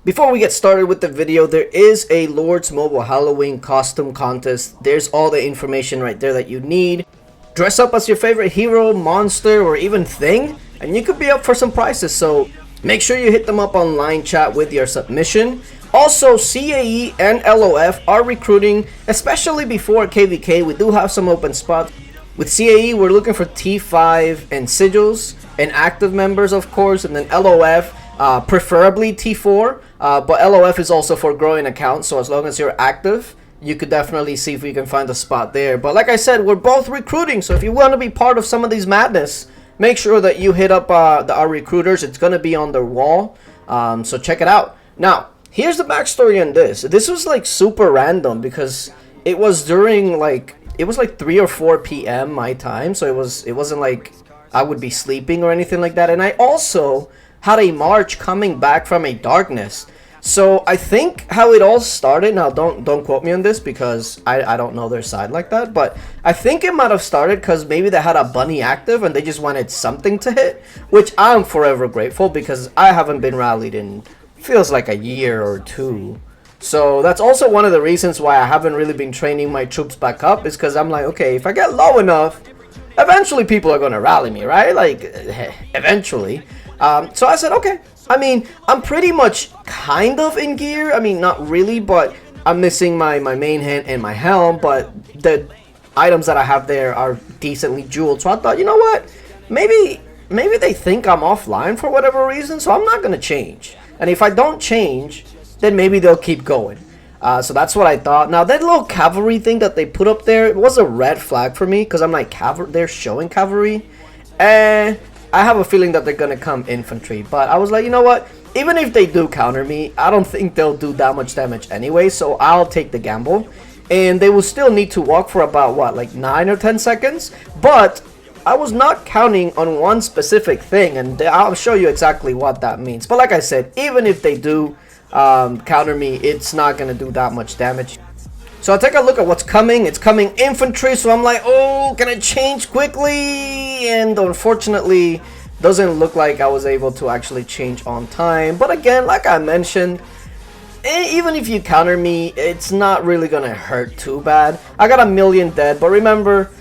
Before we get started with the video, there is a Lord's Mobile Halloween costume contest. There's all the information right there that you need. Dress up as your favorite hero, monster, or even thing, and you could be up for some prizes, so make sure you hit them up on line chat with your submission. Also, CAE and LOF are recruiting, especially before KVK. We do have some open spots. With CAE, we're looking for T5 and Sgils, and active members, of course, and then LOF, preferably T4, but LOF is also for growing accounts, so as long as you're active, you could definitely see if we can find a spot there. But like I said, we're both recruiting, so if you want to be part of some of these madness, make sure that you hit up our recruiters. It's going to be on their wall, so check it out. Now, here's the backstory on this. This was like super random because it was during like, it was like 3 or 4 p.m. my time, so it wasn't like I would be sleeping or anything like that. And I also had a march coming back from a darkness. So I think how it all started, now don't quote me on this because I don't know their side like that, but I think it might have started because maybe they had a bunny active and they just wanted something to hit, which I'm forever grateful because I haven't been rallied in feels like a year or two. So that's also one of the reasons why I haven't really been training my troops back up, is because I'm like, okay, if I get low enough, eventually people are going to rally me, right? Like, eventually. So I said, okay. I mean, I'm pretty much kind of in gear. I mean, not really, but I'm missing my main hand and my helm, but the items that I have there are decently jeweled. So I thought, you know what? Maybe they think I'm offline for whatever reason, so I'm not going to change. And if I don't change, then maybe they'll keep going. So that's what I thought. Now, that little cavalry thing that they put up there, it was a red flag for me, because I'm like, they're showing cavalry. And I have a feeling that they're going to come infantry. But I was like, you know what? Even if they do counter me, I don't think they'll do that much damage anyway, so I'll take the gamble. And they will still need to walk for about, what, like 9 or 10 seconds? But I was not counting on one specific thing, and I'll show you exactly what that means. But like I said, even if they do counter me, it's not going to do that much damage. So I take a look at what's coming. It's coming infantry, so I'm like, oh, can I change quickly? And unfortunately, doesn't look like I was able to actually change on time. But again, like I mentioned, even if you counter me, it's not really going to hurt too bad. I got 1,000,000 dead, but remember,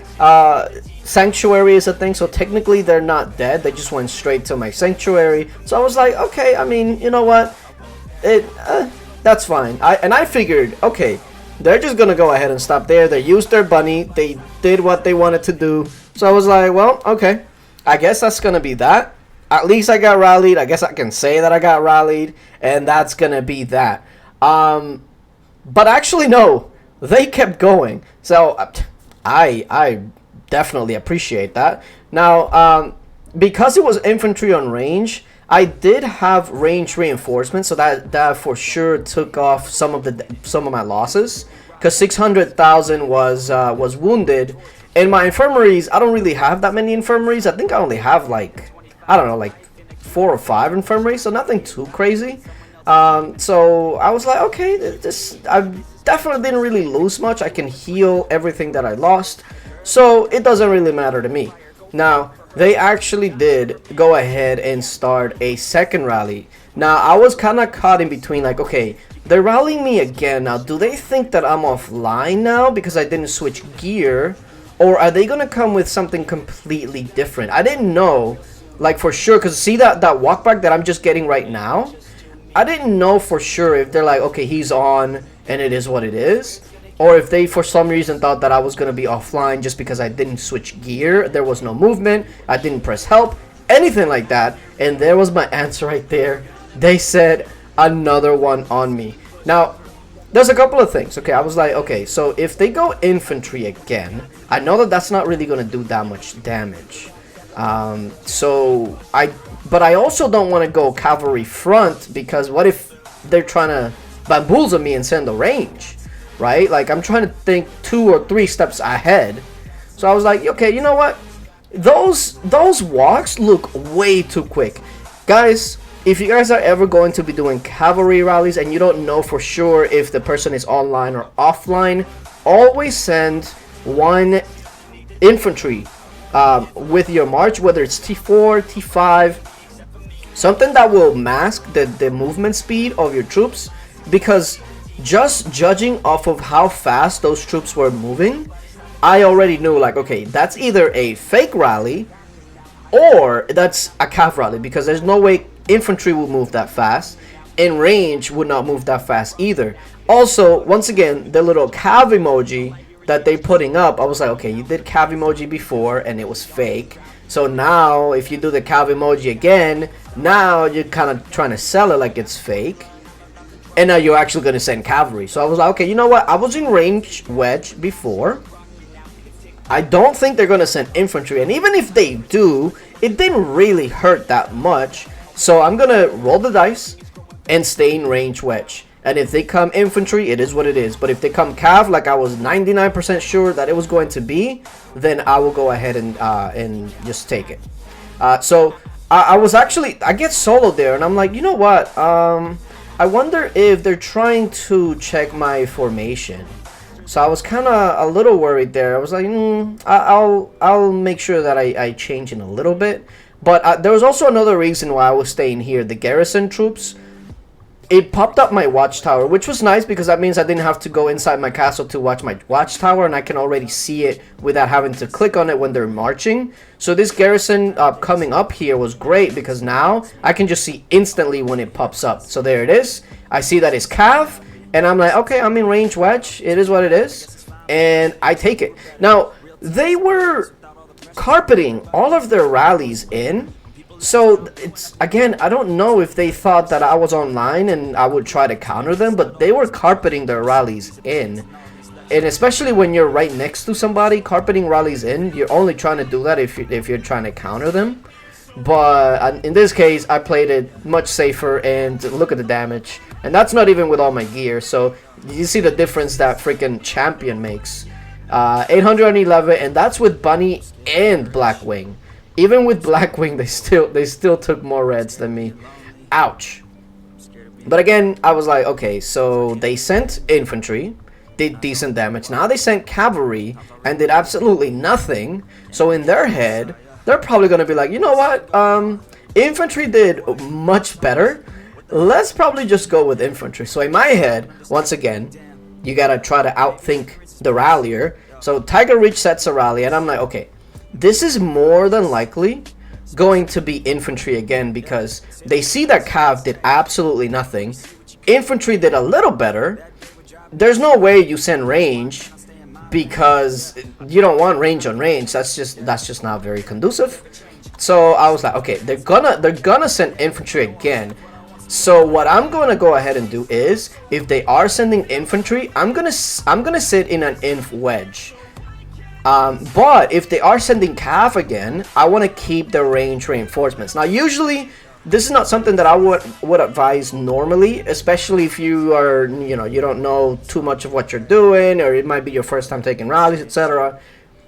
sanctuary is a thing, so technically they're not dead. They just went straight to my sanctuary. So I was like, okay, I mean, you know what? That's fine. I figured, okay, they're just gonna go ahead and stop there. They used their bunny. They did what they wanted to do. So I was like, well, okay, I guess that's gonna be that. At least I got rallied. I guess I can say that I got rallied, and that's gonna be that. But actually, no, they kept going. So I definitely appreciate that. Now, because it was infantry on range, I did have range reinforcements, so that for sure took off some of my losses. Because 600,000 was wounded, and my infirmaries, I don't really have that many infirmaries. I think I only have like, I don't know, like 4 or 5 infirmaries, so nothing too crazy. So I was like, okay, I definitely didn't really lose much. I can heal everything that I lost, so it doesn't really matter to me. Now, they actually did go ahead and start a second rally. Now, I was kind of caught in between, like, okay, they're rallying me again. Now, do they think that I'm offline now because I didn't switch gear? Or are they going to come with something completely different? I didn't know, like, for sure, because see that walkback that I'm just getting right now? I didn't know for sure if they're like, okay, he's on and it is what it is. Or if they, for some reason, thought that I was going to be offline just because I didn't switch gear. There was no movement. I didn't press help. Anything like that. And there was my answer right there. They said another one on me. Now, there's a couple of things. Okay, I was like, okay, so if they go infantry again, I know that that's not really going to do that much damage. But I also don't want to go cavalry front, because what if they're trying to bamboozle me and send a range? Right? Like, I'm trying to think 2 or 3 steps ahead. So I was like, okay, you know what? Those walks look way too quick. Guys, if you guys are ever going to be doing cavalry rallies and you don't know for sure if the person is online or offline, always send one infantry with your march, whether it's T4, T5, something that will mask the movement speed of your troops, because just judging off of how fast those troops were moving, I already knew, like, okay, that's either a fake rally or that's a cav rally, because there's no way infantry will move that fast, and range would not move that fast either. Also, once again, the little cav emoji that they're putting up, I was like, okay, you did cav emoji before and it was fake, so now if you do the cav emoji again, now you're kind of trying to sell it like it's fake, and now you're actually going to send cavalry. So I was like, okay, you know what, I was in range wedge before, I don't think they're going to send infantry, and even if they do, it didn't really hurt that much, so I'm going to roll the dice and stay in range wedge. And if they come infantry, it is what it is. But if they come cav, like I was 99% sure that it was going to be, then I will go ahead and just take it. So I was actually, I get soloed there, and I'm like, you know what? I wonder if they're trying to check my formation. So I was kind of a little worried there. I was like, I'll make sure that I change in a little bit. But there was also another reason why I was staying here. The garrison troops, it popped up my watchtower, which was nice because that means I didn't have to go inside my castle to watch my watchtower, and I can already see it without having to click on it when they're marching. So this garrison coming up here was great because now I can just see instantly when it pops up. So there it is. I see that it's cav, and I'm like, okay, I'm in range wedge. It is what it is, and I take it. Now, they were carpeting all of their rallies in. So, it's, again, I don't know if they thought that I was online and I would try to counter them, but they were carpeting their rallies in. And especially when you're right next to somebody, carpeting rallies in, you're only trying to do that if you're trying to counter them. But in this case, I played it much safer, and look at the damage. And that's not even with all my gear, so you see the difference that freaking champion makes. 811, and that's with Bunny and Blackwing. Even with Blackwing, they still took more reds than me. Ouch. But again, I was like, okay, so they sent infantry, did decent damage. Now they sent cavalry and did absolutely nothing. So in their head, they're probably gonna be like, you know what? Infantry did much better. Let's probably just go with infantry. So in my head, once again, you gotta try to outthink the rallier. So Tiger Reach sets a rally, and I'm like, okay, this is more than likely going to be infantry again because they see that cav did absolutely nothing. Infantry did a little better. There's no way you send range because you don't want range on range. That's just not very conducive. So I was like, okay, they're gonna send infantry again. So what I'm gonna go ahead and do is, if they are sending infantry, I'm gonna sit in an inf wedge. But if they are sending cav again, I want to keep the range reinforcements. Now, usually, this is not something that I would advise normally, especially if you are, you don't know too much of what you're doing, or it might be your first time taking rallies, etc.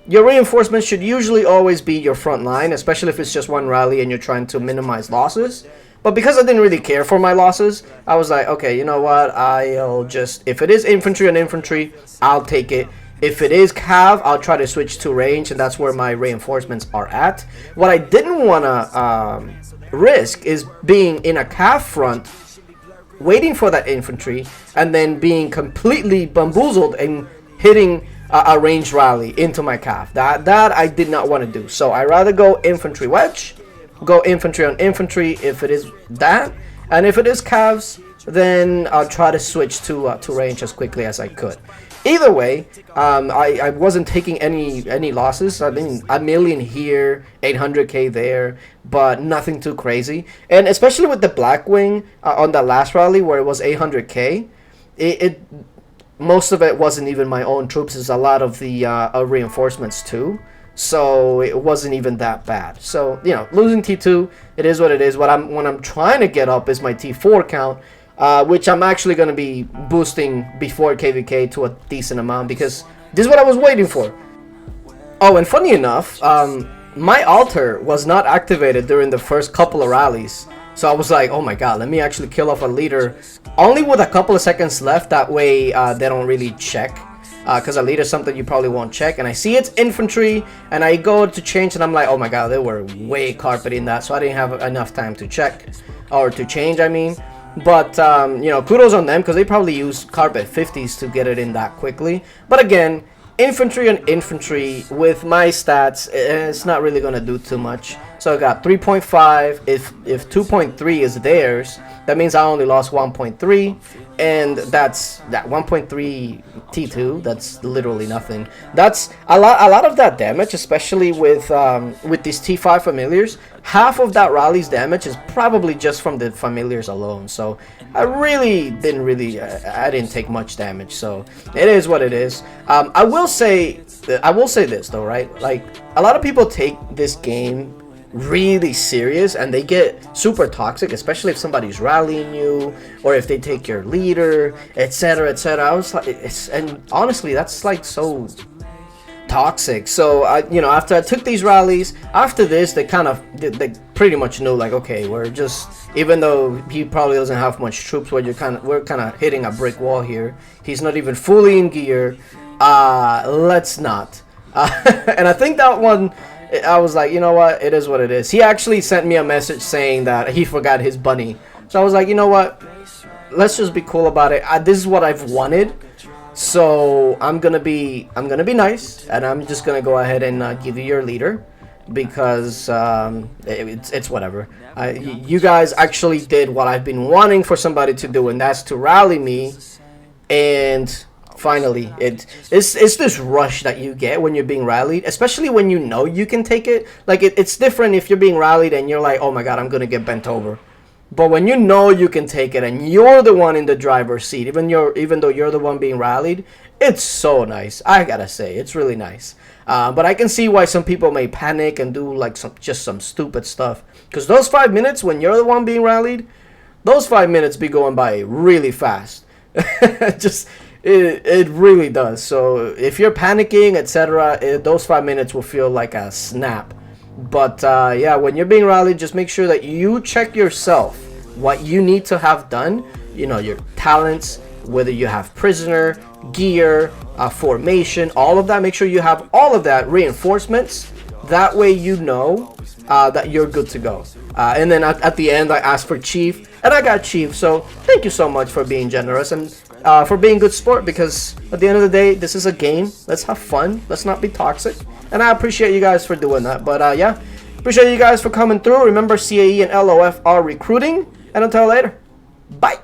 Your reinforcements should usually always be your front line, especially if it's just one rally and you're trying to minimize losses. But because I didn't really care for my losses, I was like, okay, you know what, I'll just, if it is infantry on infantry, I'll take it. If it is cav, I'll try to switch to range, and that's where my reinforcements are at. What I didn't want to risk is being in a cav front, waiting for that infantry, and then being completely bamboozled and hitting a range rally into my cav. That I did not want to do. So I rather go infantry wedge, go infantry on infantry if it is that, and if it is cavs, then I'll try to switch to range as quickly as I could. Either way, I wasn't taking any losses. I mean, a million here, 800k there, but nothing too crazy. And especially with the Blackwing on that last rally where it was 800k, most of it wasn't even my own troops. It's a lot of the reinforcements too. So it wasn't even that bad. So, losing T2, it is what it is. What I'm trying to get up is my T4 count. Which I'm actually going to be boosting before KVK to a decent amount because this is what I was waiting for. Oh, and funny enough, my altar was not activated during the first couple of rallies. So I was like, oh my god, let me actually kill off a leader only with a couple of seconds left. That way they don't really check. because a lead is something you probably won't check, and I see it's infantry, and I go to change, and I'm like, oh my god, they were way carpeting that, so I didn't have enough time to check, or to change, I mean. But you know, kudos on them, because they probably use carpet 50s to get it in that quickly. But again, infantry on infantry with my stats, it's not really gonna do too much. So I got 3.5. If 2.3 is theirs, that means I only lost 1.3, and that's that 1.3 T2. That's literally nothing. That's a lot of that damage, especially with these T5 familiars. Half of that rally's damage is probably just from the familiars alone. So I didn't take much damage. So it is what it is. I will say this though, right? Like, a lot of people take this game really serious and they get super toxic, especially if somebody's rallying you or if they take your leader, etc, etc. I was like, and honestly, that's like so toxic. So you know, after I took these rallies, after this, they they pretty much knew, like, okay, we're just, even though he probably doesn't have much troops, we're kind of hitting a brick wall here. He's not even fully in gear. Let's not. And I think that one, I was like, you know what, it is what it is. He actually sent me a message saying that he forgot his bunny. So I was like, you know what, let's just be cool about it. This is what I've wanted. So I'm gonna be nice, and I'm just gonna go ahead and give you your leader, because it's whatever. You guys actually did what I've been wanting for somebody to do, and that's to rally me. And finally, it's this rush that you get when you're being rallied, especially when you know you can take it. Like, it's different if you're being rallied and you're like, oh my god, I'm gonna get bent over. But when you know you can take it and you're the one in the driver's seat, even though you're the one being rallied, it's so nice. I gotta say, it's really nice. But I can see why some people may panic and do like some stupid stuff, because those 5 minutes when you're the one being rallied, those 5 minutes be going by really fast. It really does. So if you're panicking, etc., those 5 minutes will feel like a snap. But yeah, when you're being rallied, just make sure that you check yourself what you need to have done. You know, your talents, whether you have prisoner, gear, formation, all of that. Make sure you have all of that, reinforcements. That way you know that you're good to go. And then at the end, I asked for chief, and I got chief. So thank you so much for being generous and for being good sport, because at the end of the day, this is a game. Let's have fun. Let's not be toxic. And I appreciate you guys for doing that. But yeah, appreciate you guys for coming through. Remember, CAE and LOF are recruiting. And until later, bye.